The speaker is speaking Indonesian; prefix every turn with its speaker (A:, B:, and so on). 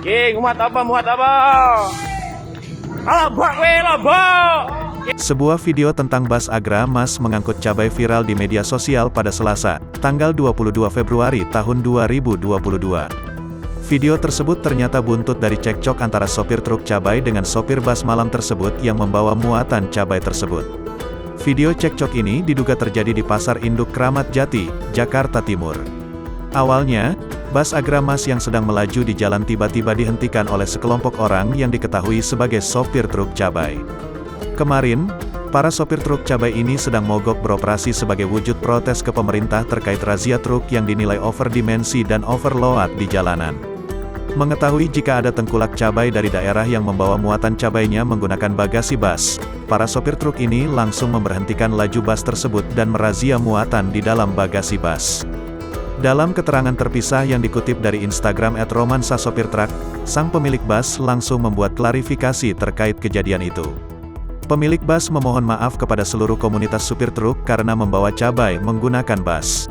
A: Muat apa? Lobok we, lobok.
B: Sebuah video tentang bas Agra Mas mengangkut cabai viral di media sosial pada Selasa, tanggal 22 Februari tahun 2022. Video tersebut ternyata buntut dari cekcok antara sopir truk cabai dengan sopir bas malam tersebut yang membawa muatan cabai tersebut. Video cekcok ini diduga terjadi di Pasar Induk Kramat Jati, Jakarta Timur. Awalnya, bas Agra Mas yang sedang melaju di jalan tiba-tiba dihentikan oleh sekelompok orang yang diketahui sebagai sopir truk cabai. Kemarin, para sopir truk cabai ini sedang mogok beroperasi sebagai wujud protes ke pemerintah terkait razia truk yang dinilai overdimensi dan overload di jalanan. Mengetahui jika ada tengkulak cabai dari daerah yang membawa muatan cabainya menggunakan bagasi bas, para sopir truk ini langsung memberhentikan laju bas tersebut dan merazia muatan di dalam bagasi bas. Dalam keterangan terpisah yang dikutip dari Instagram @romansasopirtruk, sang pemilik bas langsung membuat klarifikasi terkait kejadian itu. Pemilik bas memohon maaf kepada seluruh komunitas supir truk karena membawa cabai menggunakan bas.